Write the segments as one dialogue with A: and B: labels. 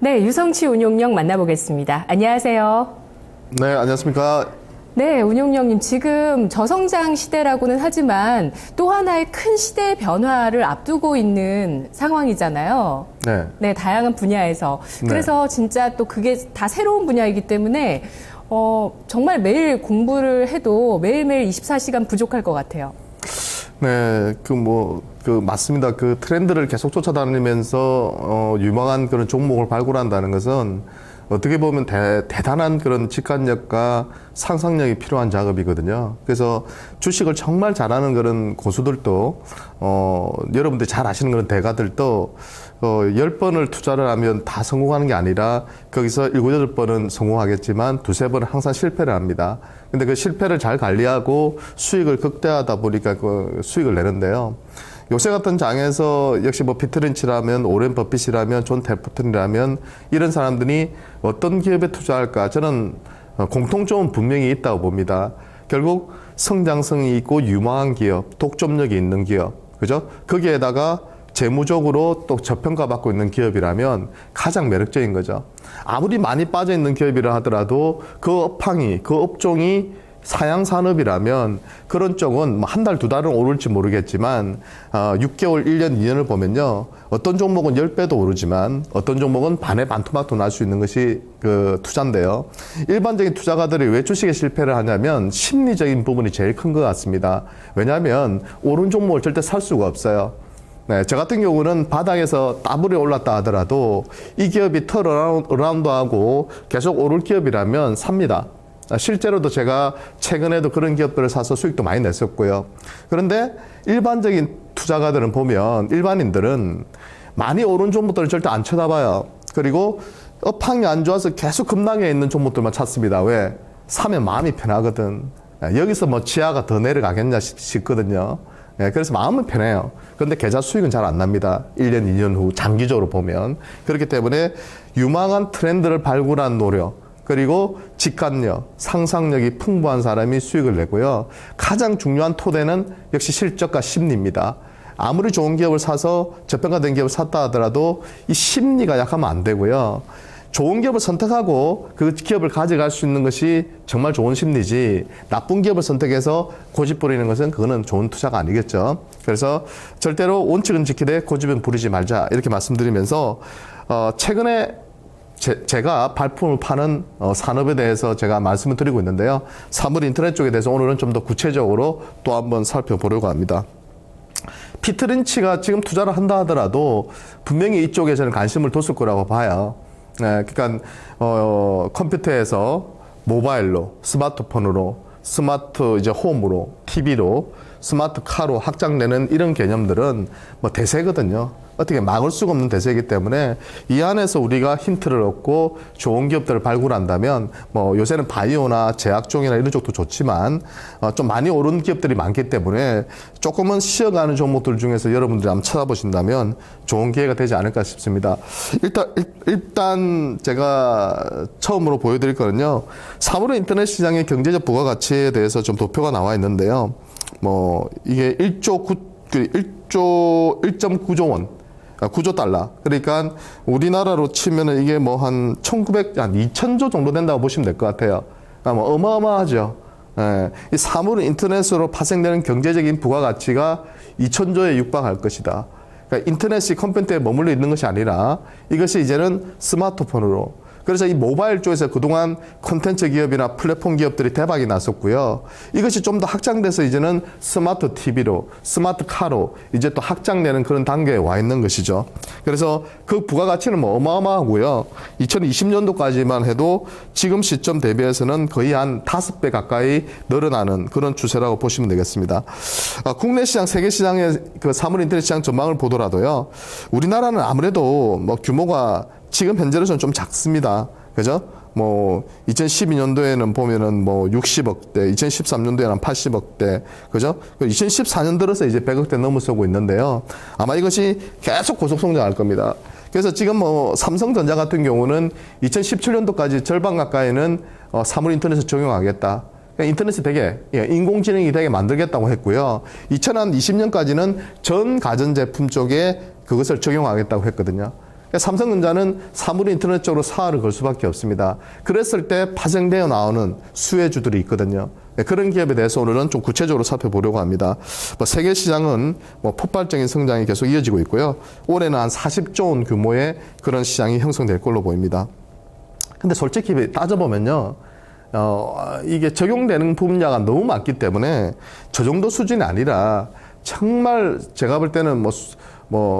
A: 네, 유성치 운용령 만나보겠습니다. 안녕하세요.
B: 네, 안녕하십니까.
A: 네, 운용령님, 지금 저성장 시대라고는 하지만 또 하나의 큰 시대의 변화를 앞두고 있는 상황이잖아요.
B: 네.
A: 네, 다양한 분야에서.
B: 네.
A: 그래서 진짜 또 그게 다 새로운 분야이기 때문에 정말 매일 공부를 해도 매일매일 24시간 부족할 것 같아요.
B: 네, 맞습니다. 그 트렌드를 계속 쫓아다니면서, 유망한 그런 종목을 발굴한다는 것은 어떻게 보면 대단한 그런 직관력과 상상력이 필요한 작업이거든요. 그래서 주식을 정말 잘하는 그런 고수들도, 여러분들이 잘 아시는 그런 대가들도, 10번을 투자를 하면 다 성공하는 게 아니라 거기서 7, 8번은 성공하겠지만 두세 번은 항상 실패를 합니다. 근데 그 실패를 잘 관리하고 수익을 극대화하다 보니까 그 수익을 내는데요. 요새 같은 장에서 역시 뭐 피터 린치라면 오렌 버핏이라면 존 텔포튼이라면 이런 사람들이 어떤 기업에 투자할까? 저는 공통점은 분명히 있다고 봅니다. 결국 성장성이 있고 유망한 기업, 독점력이 있는 기업, 그죠? 거기에다가 재무적으로 또 저평가받고 있는 기업이라면 가장 매력적인 거죠. 아무리 많이 빠져 있는 기업이라 하더라도 그 업황이, 그 업종이 사양산업이라면 그런 쪽은 한 달, 두 달은 오를지 모르겠지만 6개월, 1년, 2년을 보면요. 어떤 종목은 10배도 오르지만 어떤 종목은 반에 반토막도 날 수 있는 것이 그 투자인데요. 일반적인 투자가들이 왜 주식에 실패를 하냐면 심리적인 부분이 제일 큰 것 같습니다. 왜냐하면 오른 종목을 절대 살 수가 없어요. 네, 저 같은 경우는 바닥에서 따블이 올랐다 하더라도 이 기업이 턴어라운드하고 계속 오를 기업이라면 삽니다. 실제로도 제가 최근에도 그런 기업들을 사서 수익도 많이 냈었고요. 그런데 일반적인 투자가들은 보면 일반인들은 많이 오른 종목들을 절대 안 쳐다봐요. 그리고 업황이 안 좋아서 계속 급락해 있는 종목들만 찾습니다. 왜? 사면 마음이 편하거든. 여기서 뭐 지하가 더 내려가겠냐 싶거든요. 그래서 마음은 편해요. 그런데 계좌 수익은 잘 안 납니다. 1년, 2년 후 장기적으로 보면. 그렇기 때문에 유망한 트렌드를 발굴한 노력, 그리고 직관력, 상상력이 풍부한 사람이 수익을 내고요. 가장 중요한 토대는 역시 실적과 심리입니다. 아무리 좋은 기업을 사서 저평가된 기업을 샀다 하더라도 이 심리가 약하면 안 되고요. 좋은 기업을 선택하고 그 기업을 가져갈 수 있는 것이 정말 좋은 심리지, 나쁜 기업을 선택해서 고집 부리는 것은 그거는 좋은 투자가 아니겠죠. 그래서 절대로 원칙은 지키되 고집은 부리지 말자, 이렇게 말씀드리면서 최근에 제가 발품을 파는 산업에 대해서 제가 말씀을 드리고 있는데요. 사물 인터넷 쪽에 대해서 오늘은 좀 더 구체적으로 또 한번 살펴보려고 합니다. 피터 린치가 지금 투자를 한다 하더라도 분명히 이쪽에 저는 관심을 뒀을 거라고 봐요. 네, 그러니까 컴퓨터에서 모바일로, 스마트폰으로, 스마트 이제 홈으로, TV로, 스마트 카로 확장되는 이런 개념들은 뭐 대세거든요. 어떻게 막을 수가 없는 대세이기 때문에 이 안에서 우리가 힌트를 얻고 좋은 기업들을 발굴한다면 뭐 요새는 바이오나 제약종이나 이런 쪽도 좋지만 좀 많이 오른 기업들이 많기 때문에 조금은 쉬어가는 종목들 중에서 여러분들이 한번 찾아보신다면 좋은 기회가 되지 않을까 싶습니다. 일단 제가 처음으로 보여드릴 거는요. 3월의 인터넷 시장의 경제적 부가가치에 대해서 좀 도표가 나와 있는데요. 뭐 이게 1.9조 원, 9조 달러. 그러니까 우리나라로 치면은 이게 뭐 한 2,000조 정도 된다고 보시면 될 것 같아요. 그러니까 뭐 어마어마하죠. 예. 이 사물 인터넷으로 파생되는 경제적인 부가가치가 2,000조에 육박할 것이다. 그러니까 인터넷이 컴퓨터에 머물러 있는 것이 아니라 이것이 이제는 스마트폰으로. 그래서 이 모바일 쪽에서 그동안 콘텐츠 기업이나 플랫폼 기업들이 대박이 났었고요. 이것이 좀 더 확장돼서 이제는 스마트 TV로, 스마트 카로 이제 또 확장되는 그런 단계에 와 있는 것이죠. 그래서 그 부가가치는 뭐 어마어마하고요. 2020년도까지만 해도 지금 시점 대비해서는 거의 한 5배 가까이 늘어나는 그런 추세라고 보시면 되겠습니다. 국내 시장, 세계 시장의 그 사물 인터넷 시장 전망을 보더라도요. 우리나라는 아무래도 뭐 규모가 지금 현재로서는 좀 작습니다. 그죠? 뭐 2012년도에는 보면은 뭐 60억대, 2013년도에는 한 80억대, 그죠? 2014년 들어서 이제 100억대 넘어서고 있는데요. 아마 이것이 계속 고속 성장할 겁니다. 그래서 지금 뭐 삼성전자 같은 경우는 2017년도까지 절반 가까이는 사물 인터넷을 적용하겠다. 인터넷이 되게, 인공지능이 되게 만들겠다고 했고요. 2020년까지는 전 가전제품 쪽에 그것을 적용하겠다고 했거든요. 삼성전자는 사물 인터넷 쪽으로 사활을 걸 수밖에 없습니다. 그랬을 때 파생되어 나오는 수혜주들이 있거든요. 그런 기업에 대해서 오늘은 좀 구체적으로 살펴보려고 합니다. 세계 시장은 폭발적인 성장이 계속 이어지고 있고요. 올해는 한 40조 원 규모의 그런 시장이 형성될 걸로 보입니다. 근데 솔직히 따져보면요. 이게 적용되는 분야가 너무 많기 때문에 저 정도 수준이 아니라 정말 제가 볼 때는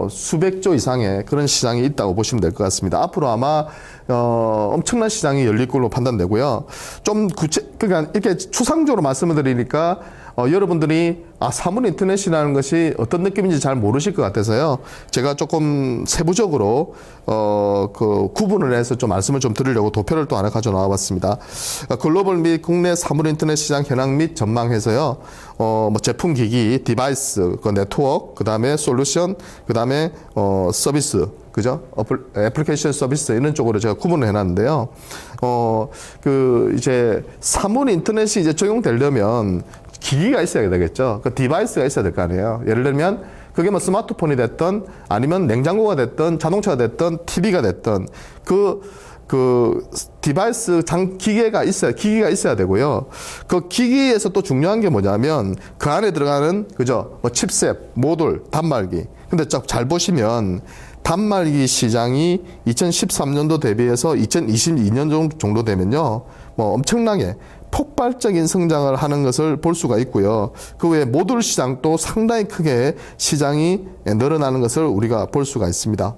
B: 수백조 이상의 그런 시장이 있다고 보시면 될 것 같습니다. 앞으로 아마 엄청난 시장이 열릴 걸로 판단되고요. 좀 그러니까 이렇게 추상적으로 말씀을 드리니까 여러분들이 사물 인터넷이라는 것이 어떤 느낌인지 잘 모르실 것 같아서요. 제가 조금 세부적으로 그 구분을 해서 좀 말씀을 좀 드리려고 도표를 또 하나 가져 나와 봤습니다. 글로벌 및 국내 사물 인터넷 시장 현황 및 전망해서요. 제품 기기, 디바이스, 그 네트워크, 그다음에 솔루션, 그다음에 서비스, 그죠? 애플리케이션 서비스 이런 쪽으로 제가 구분을 해놨는데요. 이제 사물 인터넷이 이제 적용되려면 기기가 있어야 되겠죠. 그 디바이스가 있어야 될 거 아니에요. 예를 들면 그게 스마트폰이 됐던 아니면 냉장고가 됐던 자동차가 됐던 TV가 됐던 그 디바이스 기기가 있어야 되고요. 그 기기에서 또 중요한 게 뭐냐면 그 안에 들어가는 그죠? 칩셋, 모듈, 단말기. 근데 잘 보시면 단말기 시장이 2013년도 대비해서 2022년 정도 되면요. 엄청나게 폭발적인 성장을 하는 것을 볼 수가 있고요. 그 외에 모듈 시장도 상당히 크게 시장이 늘어나는 것을 우리가 볼 수가 있습니다.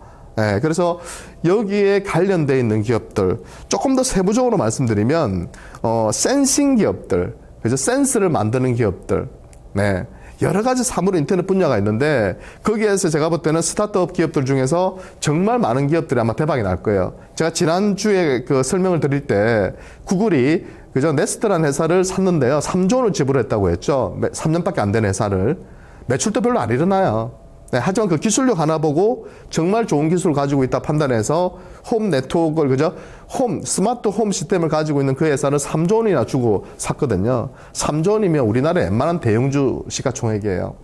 B: 그래서 여기에 관련되어 있는 기업들 조금 더 세부적으로 말씀드리면 센싱 기업들, 그죠? 센스를 만드는 기업들, 여러 가지 사물 인터넷 분야가 있는데 거기에서 제가 볼 때는 스타트업 기업들 중에서 정말 많은 기업들이 아마 대박이 날 거예요. 제가 지난주에 그 설명을 드릴 때 구글이 그죠? 네스트라는 회사를 샀는데요. 3조 원을 지불했다고 했죠. 3년밖에 안 된 회사를. 매출도 별로 안 일어나요. 하지만 그 기술력 하나 보고 정말 좋은 기술을 가지고 있다 판단해서 홈 네트워크를, 그죠? 스마트 홈 시스템을 가지고 있는 그 회사를 3조 원이나 주고 샀거든요. 3조 원이면 우리나라의 웬만한 대형주 시가총액이에요.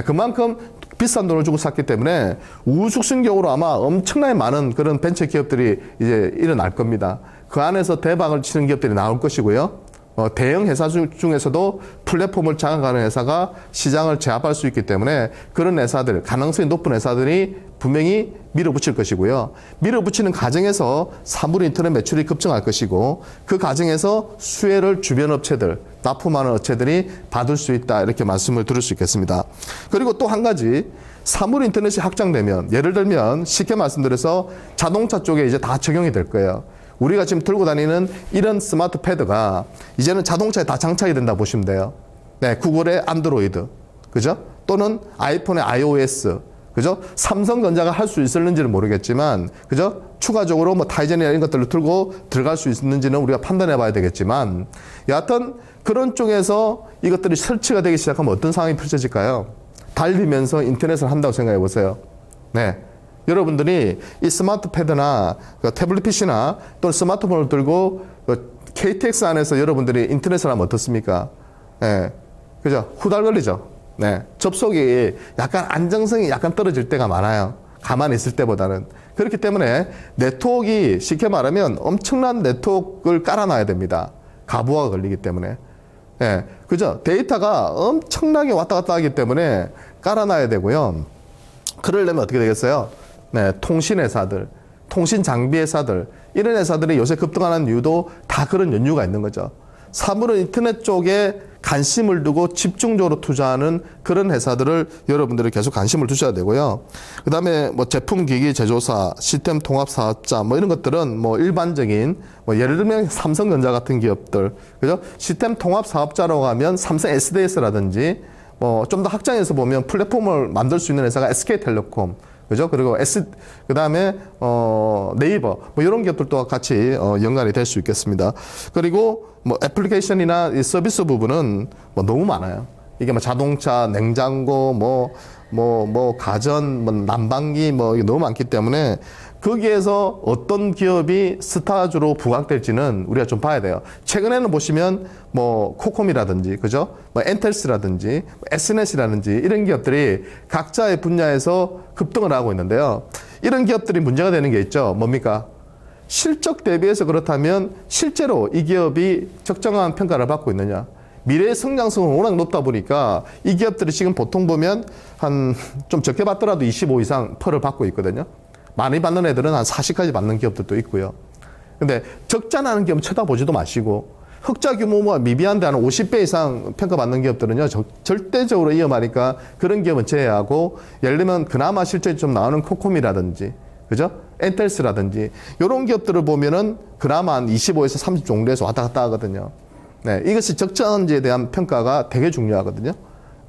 B: 그만큼 비싼 돈을 주고 샀기 때문에 우후죽순격으로 아마 엄청나게 많은 그런 벤처 기업들이 이제 일어날 겁니다. 그 안에서 대박을 치는 기업들이 나올 것이고요. 대형 회사 중에서도 플랫폼을 장악하는 회사가 시장을 제압할 수 있기 때문에 그런 회사들, 가능성이 높은 회사들이 분명히 밀어붙일 것이고요. 밀어붙이는 과정에서 사물 인터넷 매출이 급증할 것이고 그 과정에서 수혜를 주변 업체들, 납품하는 업체들이 받을 수 있다. 이렇게 말씀을 드릴 수 있겠습니다. 그리고 또 한 가지, 사물 인터넷이 확장되면 예를 들면 쉽게 말씀드려서 자동차 쪽에 이제 다 적용이 될 거예요. 우리가 지금 들고 다니는 이런 스마트 패드가 이제는 자동차에 다 장착이 된다 보시면 돼요. 구글의 안드로이드, 그죠? 또는 아이폰의 iOS, 그죠? 삼성전자가 할 수 있을는지는 모르겠지만, 그죠? 추가적으로 타이젠이나 이런 것들을 들고 들어갈 수 있는지는 우리가 판단해 봐야 되겠지만, 여하튼 그런 쪽에서 이것들이 설치가 되기 시작하면 어떤 상황이 펼쳐질까요? 달리면서 인터넷을 한다고 생각해 보세요. 여러분들이 이 스마트 패드나 태블릿 PC나 또는 스마트폰을 들고 KTX 안에서 여러분들이 인터넷을 하면 어떻습니까? 그죠? 후달걸리죠? 접속이 약간 안정성이 약간 떨어질 때가 많아요. 가만히 있을 때보다는. 그렇기 때문에 네트워크가 쉽게 말하면 엄청난 네트워크를 깔아놔야 됩니다. 가부화가 걸리기 때문에. 그죠? 데이터가 엄청나게 왔다 갔다 하기 때문에 깔아놔야 되고요. 그러려면 어떻게 되겠어요? 통신 회사들, 통신 장비 회사들, 이런 회사들이 요새 급등하는 이유도 다 그런 연유가 있는 거죠. 사물은 인터넷 쪽에 관심을 두고 집중적으로 투자하는 그런 회사들을 여러분들이 계속 관심을 두셔야 되고요. 그 다음에 제품 기기 제조사, 시스템 통합 사업자, 이런 것들은 일반적인, 예를 들면 삼성전자 같은 기업들, 그죠? 시스템 통합 사업자라고 하면 삼성 SDS라든지, 좀 더 확장해서 보면 플랫폼을 만들 수 있는 회사가 SK텔레콤, 그죠? 그리고 그 다음에, 네이버, 이런 기업들도 같이, 연관이 될 수 있겠습니다. 그리고, 애플리케이션이나 이 서비스 부분은 너무 많아요. 이게 자동차, 냉장고, 가전, 난방기, 이게 너무 많기 때문에 거기에서 어떤 기업이 스타주로 부각될지는 우리가 좀 봐야 돼요. 최근에는 보시면 뭐 코콤이라든지 그죠? 뭐 엔텔스라든지 SNS라든지 이런 기업들이 각자의 분야에서 급등을 하고 있는데요. 이런 기업들이 문제가 되는 게 있죠. 뭡니까? 실적 대비해서 그렇다면 실제로 이 기업이 적정한 평가를 받고 있느냐? 미래의 성장성은 워낙 높다 보니까 이 기업들이 지금 보통 보면 한 좀 적게 받더라도 25 이상 펄을 받고 있거든요. 많이 받는 애들은 한 40까지 받는 기업들도 있고요. 근데 적자나는 기업 쳐다보지도 마시고 흑자 규모가 미비한데 한 50배 이상 평가받는 기업들은요, 절대적으로 위험하니까 그런 기업은 제외하고, 예를 들면 그나마 실적이 좀 나오는 코콤이라든지, 그죠? 엔텔스라든지, 이런 기업들을 보면은 그나마 한 25에서 30 정도에서 왔다 갔다 하거든요. 네, 이것이 적정한지에 대한 평가가 되게 중요하거든요.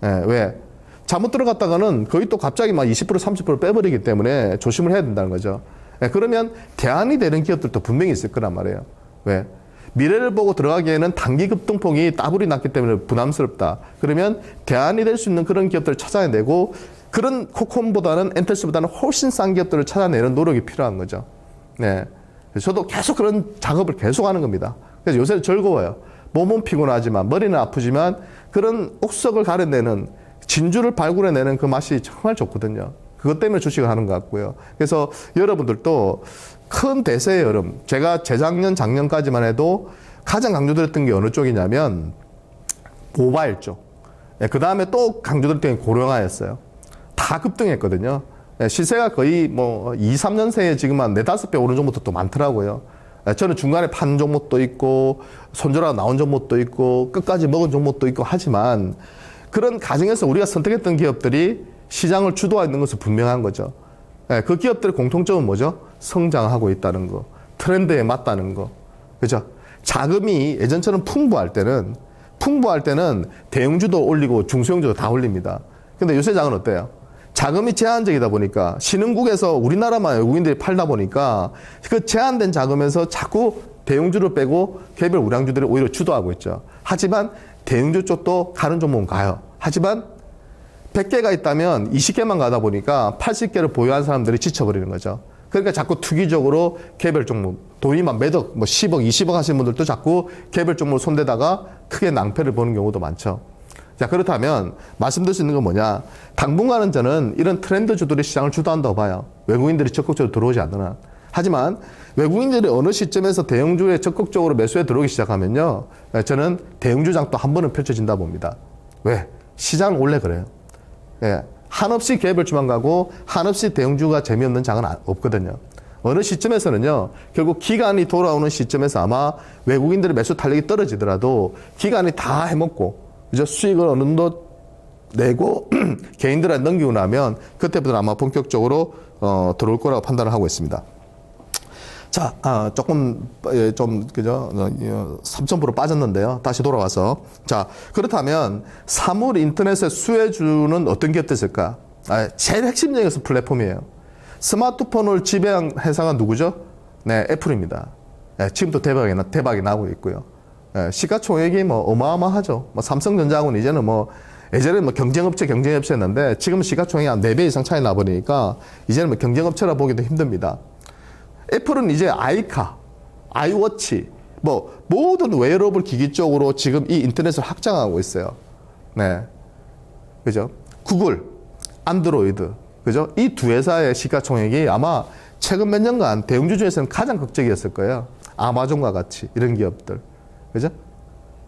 B: 네, 왜? 잘못 들어갔다가는 거의 또 갑자기 막 20% 30% 빼버리기 때문에 조심을 해야 된다는 거죠. 네, 그러면 대안이 되는 기업들도 분명히 있을 거란 말이에요. 왜? 미래를 보고 들어가기에는 단기 급등폭이 따블이 났기 때문에 부담스럽다. 그러면 대안이 될 수 있는 그런 기업들을 찾아내고, 그런 코콤보다는 엔텔스보다는 훨씬 싼 기업들을 찾아내는 노력이 필요한 거죠. 네, 저도 계속 그런 작업을 계속하는 겁니다. 그래서 요새 즐거워요. 몸은 피곤하지만 머리는 아프지만 그런 옥석을 가려내는, 진주를 발굴해내는 그 맛이 정말 좋거든요. 그것 때문에 주식을 하는 것 같고요. 그래서 여러분들도 큰 대세의 여름, 제가 재작년, 작년까지만 해도 가장 강조드렸던 게 어느 쪽이냐면 모바일 쪽. 그 다음에 또 강조드렸던 게 고령화였어요. 다 급등했거든요. 시세가 거의 뭐 2, 3년 새에 지금 한 4, 5배 오른 종목도 또 많더라고요. 저는 중간에 판 종목도 있고 손절하고 나온 종목도 있고 끝까지 먹은 종목도 있고 하지만, 그런 과정에서 우리가 선택했던 기업들이 시장을 주도하고 있는 것은 분명한 거죠. 그 기업들의 공통점은 뭐죠? 성장하고 있다는 거, 트렌드에 맞다는 거, 그죠? 자금이 예전처럼 풍부할 때는 대형주도 올리고 중소형주도 다 올립니다. 근데 요새 장은 어때요? 자금이 제한적이다 보니까, 신흥국에서 우리나라만 외국인들이 팔다 보니까 그 제한된 자금에서 자꾸 대형주를 빼고 개별 우량주들이 오히려 주도하고 있죠. 하지만 대형주 쪽도 가는 종목은 가요. 하지만 100개가 있다면 20개만 가다 보니까 80개를 보유한 사람들이 지쳐버리는 거죠. 그러니까 자꾸 투기적으로 개별 종목, 돈이 막 매덕, 뭐 10억, 20억 하시는 분들도 자꾸 개별 종목을 손대다가 크게 낭패를 보는 경우도 많죠. 자, 그렇다면 말씀드릴 수 있는 건 뭐냐? 당분간은 저는 이런 트렌드주들이 시장을 주도한다고 봐요. 외국인들이 적극적으로 들어오지 않는 한. 하지만 외국인들이 어느 시점에서 대형주에 적극적으로 매수에 들어오기 시작하면요, 저는 대형주장 또 한 번은 펼쳐진다 봅니다. 왜? 시장은 원래 그래요. 예, 한없이 개별주만 가고 한없이 대형주가 재미없는 장은 없거든요. 어느 시점에서는요, 결국 기간이 돌아오는 시점에서 아마 외국인들의 매수 탄력이 떨어지더라도 기간이 다 해먹고, 그죠? 수익을 어느 정도 내고 개인들한테 넘기고 나면 그때부터 아마 본격적으로 들어올 거라고 판단을 하고 있습니다. 자, 조금 좀 그죠? 3,000% 빠졌는데요. 다시 돌아와서, 자, 그렇다면 사물 인터넷의 수혜주는 어떤 기업들 있을까? 제일 핵심적인 것은 플랫폼이에요. 스마트폰을 지배한 회사가 누구죠? 네, 애플입니다. 네, 지금도 대박이 나고 있고요. 네, 시가총액이 뭐 어마어마하죠. 뭐 삼성전자하고는 이제는 뭐 예전에는 뭐 경쟁업체였는데 지금은 시가총액이 한 4배 이상 차이 나버리니까 이제는 뭐 경쟁업체라 보기도 힘듭니다. 애플은 이제 아이카, 아이워치, 뭐 모든 웨어러블 기기 쪽으로 지금 이 인터넷을 확장하고 있어요. 네, 그죠? 구글, 안드로이드, 그죠? 이 두 회사의 시가총액이 아마 최근 몇 년간 대형주 중에서는 가장 극적이었을 거예요. 아마존과 같이 이런 기업들, 그죠?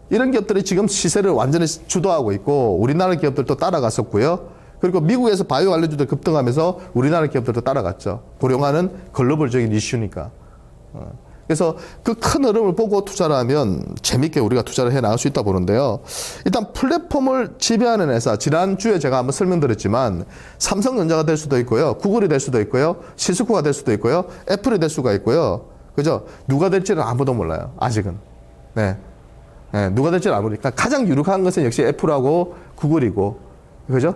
B: 이런 기업들이 지금 시세를 완전히 주도하고 있고 우리나라 기업들도 따라갔었고요. 그리고 미국에서 바이오 관련주들 급등하면서 우리나라 기업들도 따라갔죠. 고령화는 글로벌적인 이슈니까. 그래서 그 큰 흐름을 보고 투자를 하면 재밌게 우리가 투자를 해 나갈 수 있다 보는데요. 일단 플랫폼을 지배하는 회사, 지난주에 제가 한번 설명드렸지만 삼성전자가 될 수도 있고요. 구글이 될 수도 있고요. 시스코가 될 수도 있고요. 애플이 될 수가 있고요. 그죠? 누가 될지는 아무도 몰라요. 아직은. 네. 네, 누가 될지는 아무니까 가장 유력한 것은 역시 애플하고 구글이고. 그죠?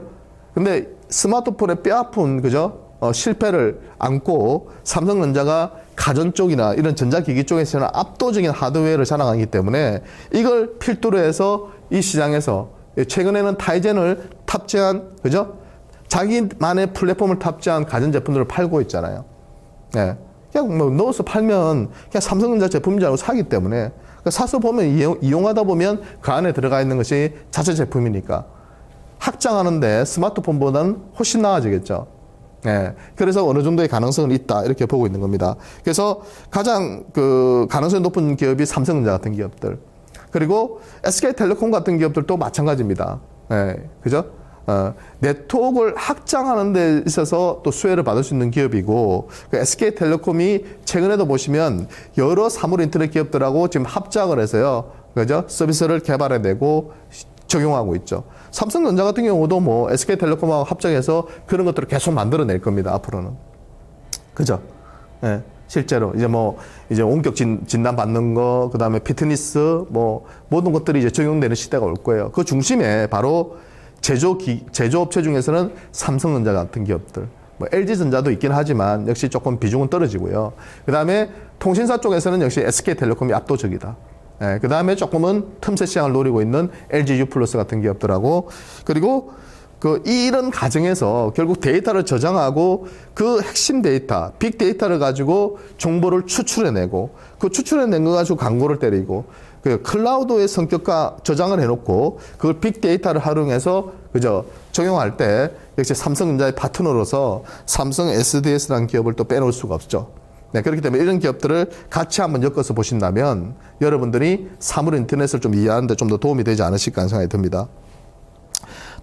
B: 근데 스마트폰의 뼈아픈, 그죠? 실패를 안고 삼성전자가 가전 쪽이나 이런 전자기기 쪽에서는 압도적인 하드웨어를 자랑하기 때문에 이걸 필두로 해서 이 시장에서 최근에는 타이젠을 탑재한, 그죠? 자기만의 플랫폼을 탑재한 가전제품들을 팔고 있잖아요. 예. 그냥 뭐 넣어서 팔면 그냥 삼성전자 제품인 줄 알고 사기 때문에 사서 보면 이용하다 보면 그 안에 들어가 있는 것이 자체 제품이니까 확장하는데 스마트폰보다는 훨씬 나아지겠죠. 예. 그래서 어느 정도의 가능성은 있다 이렇게 보고 있는 겁니다. 그래서 가장 그 가능성이 높은 기업이 삼성전자 같은 기업들 그리고 SK텔레콤 같은 기업들도 마찬가지입니다. 예. 그죠? 네트워크를 확장하는 데 있어서 또 수혜를 받을 수 있는 기업이고 그 SK텔레콤이 최근에도 보시면 여러 사물 인터넷 기업들하고 지금 합작을 해서요. 그죠? 서비스를 개발해내고 적용하고 있죠. 삼성전자 같은 경우도 뭐 SK텔레콤하고 합작해서 그런 것들을 계속 만들어낼 겁니다. 앞으로는. 그죠? 예. 실제로 이제 원격 진단 받는 거, 그다음에 피트니스 뭐 모든 것들이 이제 적용되는 시대가 올 거예요. 그 중심에 바로 제조업체 중에서는 삼성전자 같은 기업들, 뭐 LG전자도 있긴 하지만 역시 조금 비중은 떨어지고요. 그다음에 통신사 쪽에서는 역시 SK텔레콤이 압도적이다. 예, 그다음에 조금은 틈새 시장을 노리고 있는 LGU 플러스 같은 기업들하고 그리고 이런 과정에서 결국 데이터를 저장하고 그 핵심 데이터, 빅데이터를 가지고 정보를 추출해내고 그 추출해낸 거 가지고 광고를 때리고 그 클라우드의 성격과 저장을 해놓고 그걸 빅데이터를 활용해서 그저 적용할 때 역시 삼성전자의 파트너로서 삼성 SDS라는 기업을 또 빼놓을 수가 없죠. 네, 그렇기 때문에 이런 기업들을 같이 한번 엮어서 보신다면 여러분들이 사물 인터넷을 좀 이해하는 데 좀 더 도움이 되지 않으실까 하는 생각이 듭니다.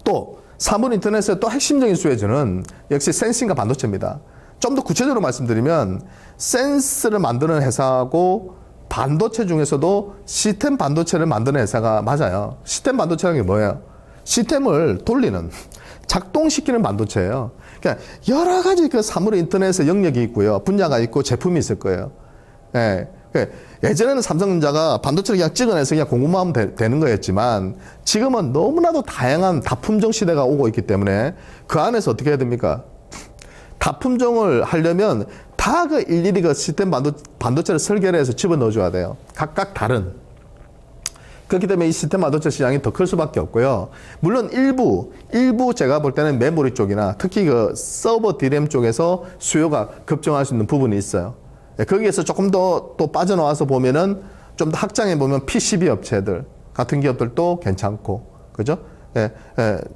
B: 또 사물 인터넷의 또 핵심적인 수혜주는 역시 센싱과 반도체입니다. 좀 더 구체적으로 말씀드리면 센스를 만드는 회사하고 반도체 중에서도 시스템 반도체를 만드는 회사가 맞아요. 시스템 반도체라는 게 뭐예요? 시스템을 돌리는, 작동시키는 반도체예요. 그러니까 여러 가지 그 사물 인터넷의 영역이 있고요. 분야가 있고 제품이 있을 거예요. 예. 예전에는 삼성전자가 반도체를 그냥 찍어내서 그냥 공급만 하면 되는 거였지만 지금은 너무나도 다양한 다품종 시대가 오고 있기 때문에 그 안에서 어떻게 해야 됩니까? 다품종을 하려면 다 그 일일이 그 시스템 반도체를 설계를 해서 집어넣어줘야 돼요. 각각 다른. 그렇기 때문에 이 시스템 반도체 시장이 더 클 수밖에 없고요. 물론 일부 제가 볼 때는 메모리 쪽이나 특히 그 서버 D램 쪽에서 수요가 급증할 수 있는 부분이 있어요. 거기에서 조금 더 또 빠져나와서 보면은 좀 더 확장해 보면 PCB 업체들 같은 기업들도 괜찮고, 그죠?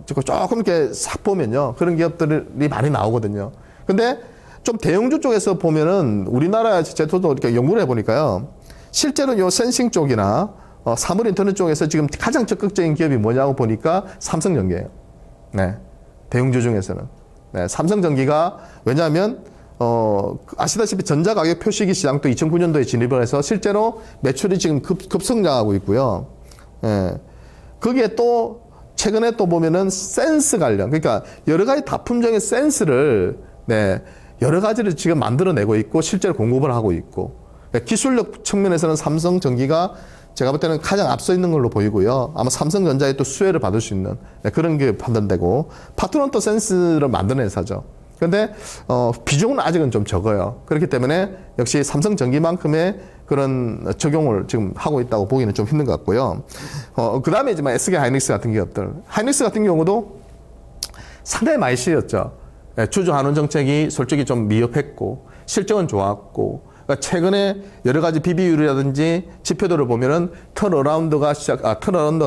B: 조금 이렇게 싹 보면요. 그런 기업들이 많이 나오거든요. 근데 좀 대형주 쪽에서 보면은 우리나라 제도도 이렇게 연구를 해보니까요. 실제로 요 센싱 쪽이나 사물 인터넷 쪽에서 지금 가장 적극적인 기업이 뭐냐고 보니까 삼성전기예요. 네. 대형주 중에서는. 네. 삼성전기가 왜냐하면 아시다시피 전자가격 표시기 시장도 2009년도에 진입을 해서 실제로 매출이 지금 급성장하고 있고요. 예. 거기에 또 최근에 또 보면은 센스 관련, 그러니까 여러 가지 다품종의 센스를 여러 가지를 지금 만들어내고 있고 실제로 공급을 하고 있고 기술력 측면에서는 삼성전기가 제가 볼 때는 가장 앞서 있는 걸로 보이고요. 아마 삼성전자의 또 수혜를 받을 수 있는 그런 게 판단되고 파트너는 또 센스를 만드는 회사죠. 그런데 비중은 아직은 좀 적어요. 그렇기 때문에 역시 삼성전기만큼의 그런 적용을 지금 하고 있다고 보기는 좀 힘든 것 같고요. 그 다음에 이제 SK 하이닉스 같은 기업들. 하이닉스 같은 경우도 상당히 많이 실렸죠. 주주 환원 정책이 솔직히 좀 미흡했고 실적은 좋았고 그러니까 최근에 여러 가지 PB율이라든지 지표들을 보면은 턴어라운드가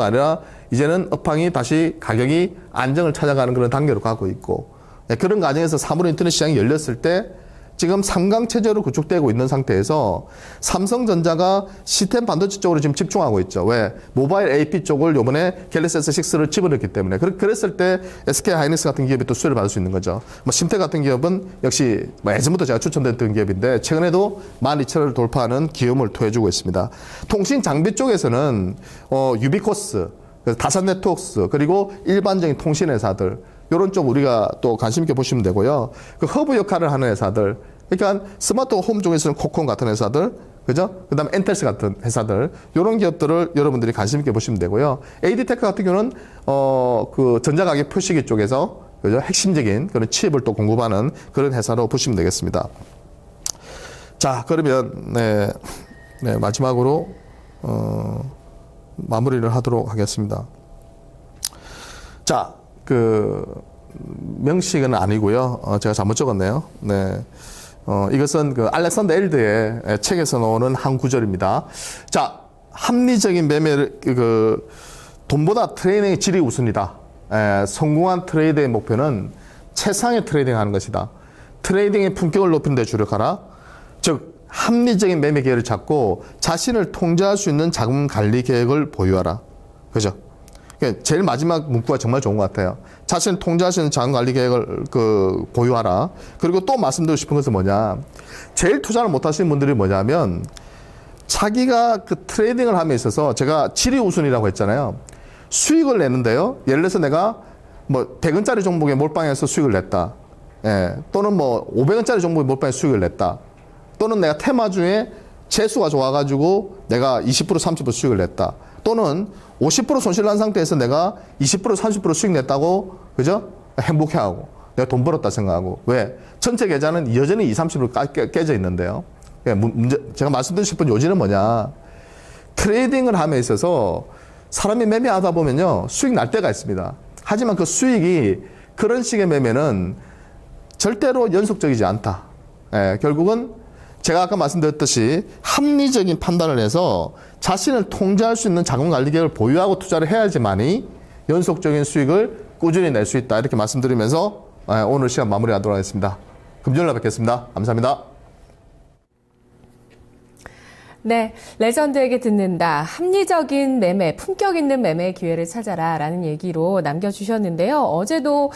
B: 아니라 이제는 업황이 다시 가격이 안정을 찾아가는 그런 단계로 가고 있고 그런 과정에서 사물 인터넷 시장이 열렸을 때 지금 3강 체제로 구축되고 있는 상태에서 삼성전자가 시스템 반도체 쪽으로 지금 집중하고 있죠. 왜? 모바일 AP 쪽을 요번에 갤럭시 S6를 집어넣기 때문에. 그랬을 때 SK 하이닉스 같은 기업이 또 수혜를 받을 수 있는 거죠. 심태 같은 기업은 역시 예전부터 제가 추천드렸던 기업인데 최근에도 12,000원을 돌파하는 기업을 토해주고 있습니다. 통신 장비 쪽에서는 유비코스, 다산 네트워크스 그리고 일반적인 통신 회사들 이런 쪽 우리가 또 관심 있게 보시면 되고요. 그 허브 역할을 하는 회사들, 그러니까 스마트 홈 쪽에서는 코콤 같은 회사들, 그죠? 그 다음에 엔텔스 같은 회사들, 이런 기업들을 여러분들이 관심 있게 보시면 되고요. AD테크 같은 경우는, 그 전자가격 표시기 쪽에서, 그죠? 핵심적인 그런 칩을 또 공급하는 그런 회사로 보시면 되겠습니다. 자, 그러면, 마지막으로, 마무리를 하도록 하겠습니다. 자, 명식은 아니고요. 제가 잘못 적었네요. 네. 이것은 그 알렉산더 엘드의 책에서 나오는 한 구절입니다. 자, 합리적인 매매를 돈보다 트레이딩의 질이 우선이다. 성공한 트레이드의 목표는 최상의 트레이딩하는 것이다. 트레이딩의 품격을 높이는 데 주력하라. 즉 합리적인 매매 기회를 찾고 자신을 통제할 수 있는 자금 관리 계획을 보유하라. 그죠? 제일 마지막 문구가 정말 좋은 것 같아요. 자신을 통제할 수 있는 자금 관리 계획을 보유하라. 그리고 또 말씀드리고 싶은 것은 뭐냐? 제일 투자를 못 하시는 분들이 뭐냐면 자기가 그 트레이딩을 함에 있어서 제가 질이 우선이라고 했잖아요. 수익을 내는데요. 예를 들어서 내가 뭐 100원짜리 종목에 몰빵해서 수익을 냈다. 예. 또는 뭐 500원짜리 종목에 몰빵해서 수익을 냈다. 또는 내가 테마 중에 재수가 좋아가지고 내가 20% 30% 수익을 냈다. 또는 50% 손실 난 상태에서 내가 20% 30% 수익 냈다고, 그죠? 행복해하고 내가 돈 벌었다 생각하고. 왜? 전체 계좌는 여전히 20, 30% 깨져 있는데요. 제가 말씀드리고 싶은 요지는 뭐냐? 트레이딩을 함에 있어서 사람이 매매하다 보면요 수익 날 때가 있습니다. 하지만 그 수익이 그런 식의 매매는 절대로 연속적이지 않다. 결국은 제가 아까 말씀드렸듯이 합리적인 판단을 해서 자신을 통제할 수 있는 자금 관리 계획을 보유하고 투자를 해야지만이 연속적인 수익을 꾸준히 낼 수 있다. 이렇게 말씀드리면서 오늘 시간 마무리하도록 하겠습니다. 금요일날 뵙겠습니다. 감사합니다.
A: 네, 레전드에게 듣는다. 합리적인 매매, 품격 있는 매매 기회를 찾아라 라는 얘기로 남겨주셨는데요. 어제도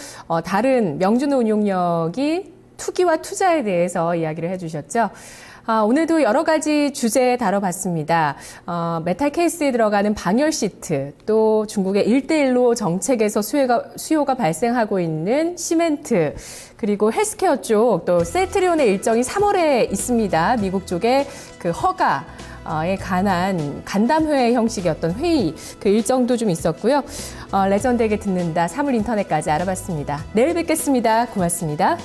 A: 다른 명준호 운용력이 투기와 투자에 대해서 이야기를 해주셨죠. 오늘도 여러 가지 주제 다뤄봤습니다. 메탈 케이스에 들어가는 방열 시트, 또 중국의 1대1로 정책에서 수요가 발생하고 있는 시멘트, 그리고 헬스케어 쪽, 또 셀트리온의 일정이 3월에 있습니다. 미국 쪽의 그 허가에 관한 간담회 형식이었던 회의, 그 일정도 좀 있었고요. 레전드에게 듣는다, 사물 인터넷까지 알아봤습니다. 내일 뵙겠습니다. 고맙습니다.